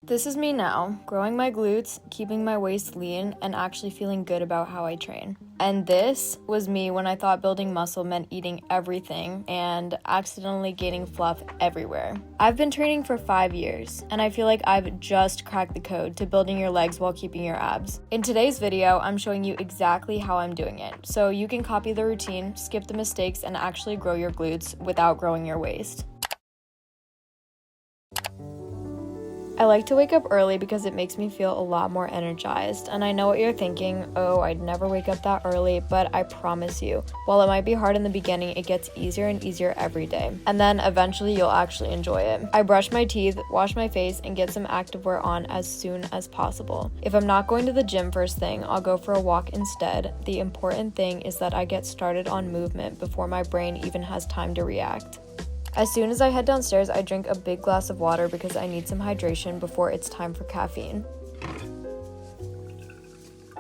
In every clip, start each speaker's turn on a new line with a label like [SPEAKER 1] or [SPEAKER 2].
[SPEAKER 1] This is me now, growing my glutes, keeping my waist lean, and actually feeling good about how I train. And this was me when I thought building muscle meant eating everything and accidentally gaining fluff everywhere. I've been training for 5 years, and I feel like I've just cracked the code to building your legs while keeping your abs. In today's video, I'm showing you exactly how I'm doing it, so you can copy the routine, skip the mistakes, and actually grow your glutes without growing your waist. I like to wake up early because it makes me feel a lot more energized, and I know what you're thinking, oh, I'd never wake up that early, but I promise you, while it might be hard in the beginning, it gets easier and easier every day, and then eventually you'll actually enjoy it. I brush my teeth, wash my face, and get some activewear on as soon as possible. If I'm not going to the gym first thing, I'll go for a walk instead. The important thing is that I get started on movement before my brain even has time to react. As soon as I head downstairs, I drink a big glass of water because I need some hydration before it's time for caffeine.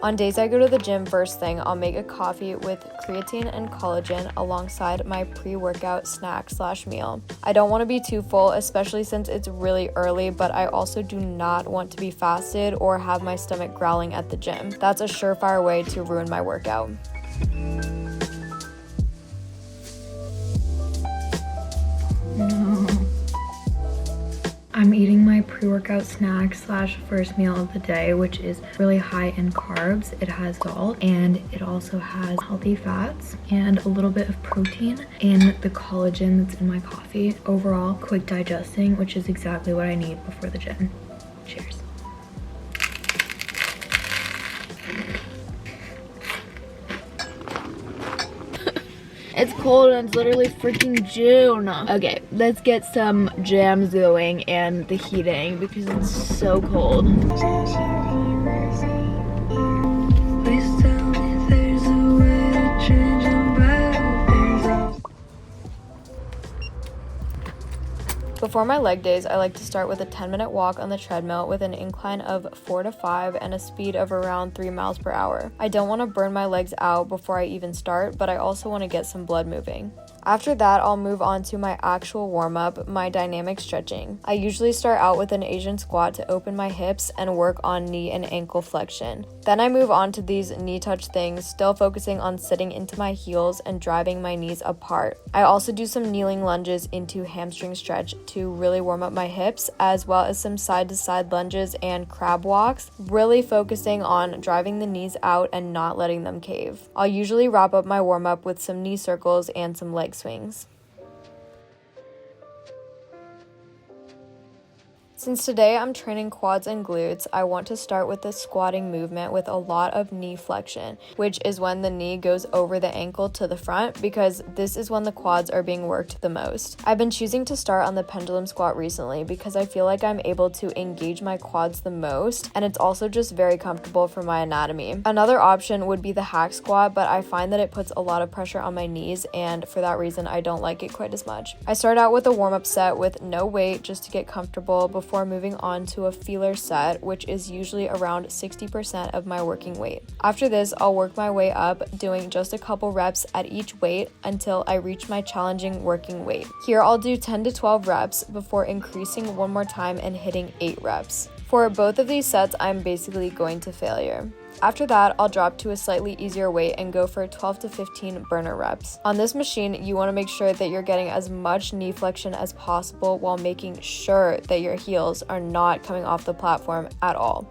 [SPEAKER 1] On days I go to the gym first thing, I'll make a coffee with creatine and collagen alongside my pre-workout snack/meal. I don't want to be too full, especially since it's really early, but I also do not want to be fasted or have my stomach growling at the gym. That's a surefire way to ruin my workout. I'm eating my pre-workout snack/first meal of the day, which is really high in carbs. It has salt and it also has healthy fats and a little bit of protein and the collagen that's in my coffee. Overall, quick digesting, which is exactly what I need before the gym. Cheers. It's cold and it's literally freaking June. Okay, let's get some jams going and the heating because it's so cold. Before my leg days, I like to start with a 10-minute walk on the treadmill with an incline of 4 to 5 and a speed of around 3 miles per hour. I don't want to burn my legs out before I even start, but I also want to get some blood moving. After that, I'll move on to my actual warm-up, my dynamic stretching. I usually start out with an Asian squat to open my hips and work on knee and ankle flexion. Then I move on to these knee touch things, still focusing on sitting into my heels and driving my knees apart. I also do some kneeling lunges into hamstring stretch to really warm up my hips, as well as some side-to-side lunges and crab walks, really focusing on driving the knees out and not letting them cave. I'll usually wrap up my warm-up with some knee circles and some leg swings. Since today I'm training quads and glutes, I want to start with the squatting movement with a lot of knee flexion, which is when the knee goes over the ankle to the front because this is when the quads are being worked the most. I've been choosing to start on the pendulum squat recently because I feel like I'm able to engage my quads the most, and it's also just very comfortable for my anatomy. Another option would be the hack squat, but I find that it puts a lot of pressure on my knees, and for that reason I don't like it quite as much. I start out with a warm-up set with no weight just to get comfortable before moving on to a feeler set, which is usually around 60% of my working weight. After this, I'll work my way up, doing just a couple reps at each weight until I reach my challenging working weight. Here I'll do 10 to 12 reps before increasing one more time and hitting 8 reps. For both of these sets, I'm basically going to failure. After that, I'll drop to a slightly easier weight and go for 12 to 15 burner reps. On this machine, you want to make sure that you're getting as much knee flexion as possible while making sure that your heels are not coming off the platform at all.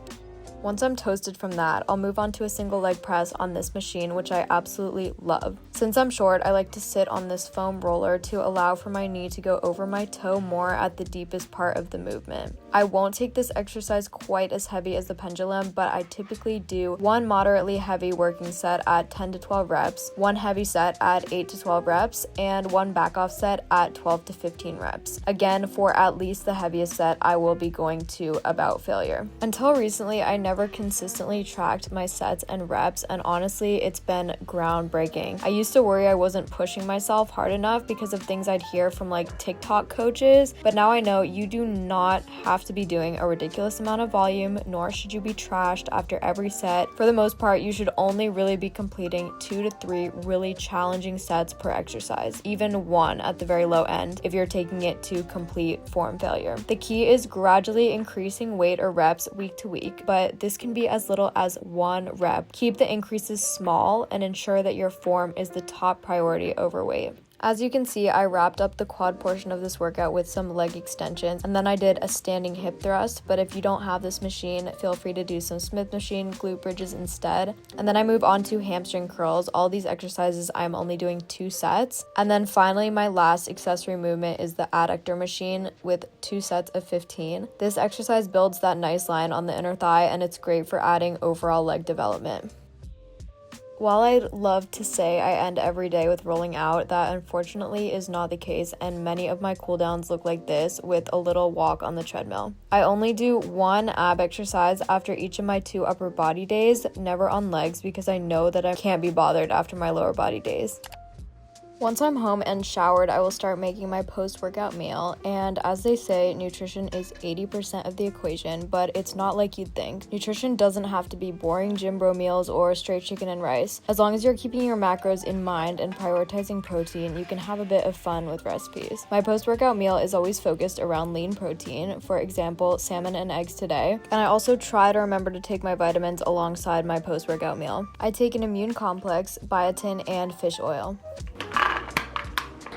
[SPEAKER 1] Once I'm toasted from that, I'll move on to a single leg press on this machine, which I absolutely love. Since I'm short, I like to sit on this foam roller to allow for my knee to go over my toe more at the deepest part of the movement. I won't take this exercise quite as heavy as the pendulum, but I typically do one moderately heavy working set at 10 to 12 reps, one heavy set at 8 to 12 reps, and one back off set at 12 to 15 reps. Again, for at least the heaviest set, I will be going to about failure. Until recently, I never consistently tracked my sets and reps, and honestly, it's been groundbreaking. I used to worry I wasn't pushing myself hard enough because of things I'd hear from like TikTok coaches, but now I know you do not have to be doing a ridiculous amount of volume, nor should you be trashed after every set. For the most part, you should only really be completing 2 to 3 really challenging sets per exercise, even 1 at the very low end if you're taking it to complete form failure. The key is gradually increasing weight or reps week to week, but this can be as little as 1 rep. Keep the increases small and ensure that your form is the top priority over weight. As you can see, I wrapped up the quad portion of this workout with some leg extensions, and then I did a standing hip thrust, but if you don't have this machine, feel free to do some Smith machine glute bridges instead. And then I move on to hamstring curls. All these exercises, I'm only doing 2 sets. And then finally, my last accessory movement is the adductor machine with 2 sets of 15. This exercise builds that nice line on the inner thigh, and it's great for adding overall leg development. While I'd love to say I end every day with rolling out, that unfortunately is not the case, and many of my cooldowns look like this with a little walk on the treadmill. I only do 1 ab exercise after each of my 2 upper body days, never on legs because I know that I can't be bothered after my lower body days. Once I'm home and showered, I will start making my post-workout meal, and as they say, nutrition is 80% of the equation, but it's not like you'd think. Nutrition doesn't have to be boring gym bro meals or straight chicken and rice. As long as you're keeping your macros in mind and prioritizing protein, you can have a bit of fun with recipes. My post-workout meal is always focused around lean protein, for example, salmon and eggs today, and I also try to remember to take my vitamins alongside my post-workout meal. I take an immune complex, biotin, and fish oil.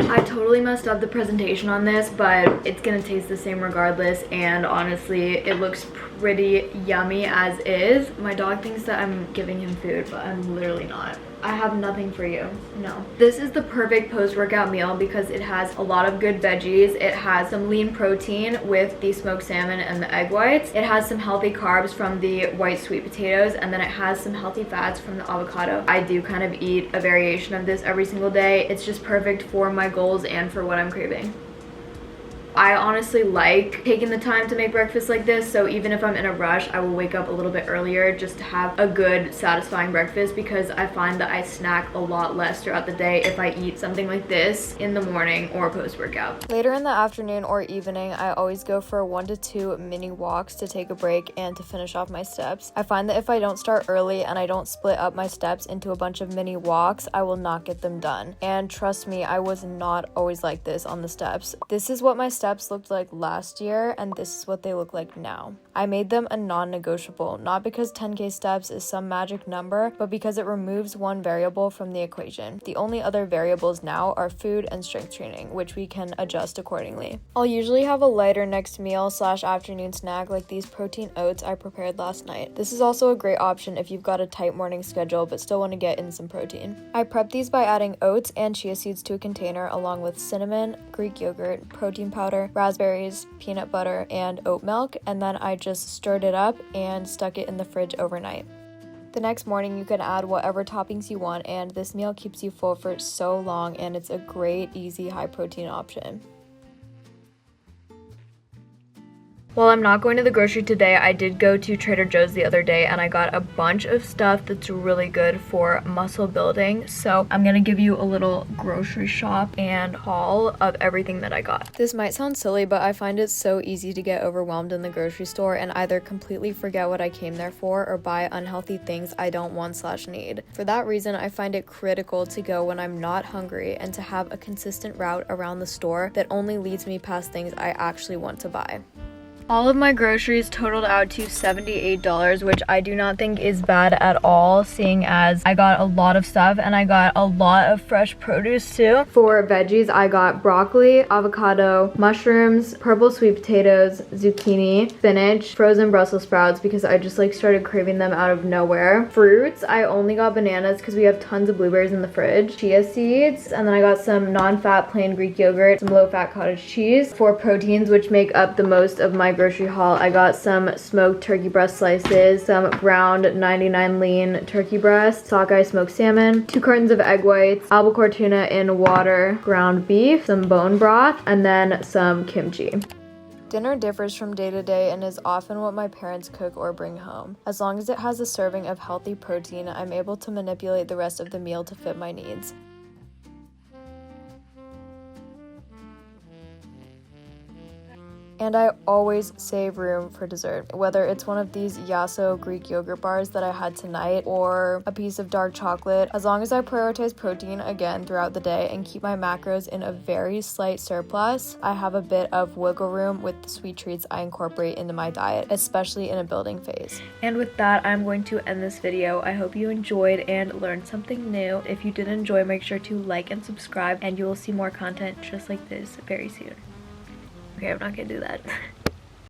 [SPEAKER 1] I totally messed up the presentation on this, but it's gonna taste the same regardless, and honestly, it looks pretty yummy as is. My dog thinks that I'm giving him food, but I'm literally not. I have nothing for you. No. This is the perfect post-workout meal because it has a lot of good veggies. It has some lean protein with the smoked salmon and the egg whites. It has some healthy carbs from the white sweet potatoes, and then it has some healthy fats from the avocado. I do kind of eat a variation of this every single day. It's just perfect for my goals and for what I'm craving. I honestly like taking the time to make breakfast like this, so even if I'm in a rush, I will wake up a little bit earlier just to have a good, satisfying breakfast because I find that I snack a lot less throughout the day if I eat something like this in the morning or post-workout. Later in the afternoon or evening, I always go for 1 to 2 mini walks to take a break and to finish off my steps. I find that if I don't start early and I don't split up my steps into a bunch of mini walks, I will not get them done. And trust me, I was not always like this on the steps. This is what my steps looked like last year, and this is what they look like now. I made them a non-negotiable, not because 10K steps is some magic number, but because it removes one variable from the equation. The only other variables now are food and strength training, which we can adjust accordingly. I'll usually have a lighter next meal / afternoon snack like these protein oats I prepared last night. This is also a great option if you've got a tight morning schedule but still want to get in some protein. I prep these by adding oats and chia seeds to a container along with cinnamon, Greek yogurt, protein powder, raspberries, peanut butter, and oat milk, and then I just stirred it up and stuck it in the fridge overnight. The next morning you can add whatever toppings you want, and this meal keeps you full for so long, and it's a great, easy, high protein option. While I'm not going to the grocery today, I did go to Trader Joe's the other day and I got a bunch of stuff that's really good for muscle building. So I'm gonna give you a little grocery shop and haul of everything that I got. This might sound silly, but I find it so easy to get overwhelmed in the grocery store and either completely forget what I came there for or buy unhealthy things I don't want / need. For that reason, I find it critical to go when I'm not hungry and to have a consistent route around the store that only leads me past things I actually want to buy. All of my groceries totaled out to $78, which I do not think is bad at all, seeing as I got a lot of stuff and I got a lot of fresh produce too. For veggies, I got broccoli, avocado, mushrooms, purple sweet potatoes, zucchini, spinach, frozen Brussels sprouts because I just started craving them out of nowhere. Fruits, I only got bananas because we have tons of blueberries in the fridge, chia seeds, and then I got some non-fat plain Greek yogurt, some low-fat cottage cheese. For proteins, which make up the most of my grocery haul, I got some smoked turkey breast slices, some ground 99 lean turkey breast, sockeye smoked salmon, 2 cartons of egg whites, albacore tuna in water, ground beef, some bone broth, and then some kimchi. Dinner differs from day to day and is often what my parents cook or bring home. As long as it has a serving of healthy protein, I'm able to manipulate the rest of the meal to fit my needs. And I always save room for dessert, whether it's one of these Yasso Greek yogurt bars that I had tonight or a piece of dark chocolate. As long as I prioritize protein again throughout the day and keep my macros in a very slight surplus, I have a bit of wiggle room with the sweet treats I incorporate into my diet, especially in a building phase. And with that, I'm going to end this video. I hope you enjoyed and learned something new. If you did enjoy, make sure to like and subscribe, and you will see more content just like this very soon. Okay, I'm not gonna do that.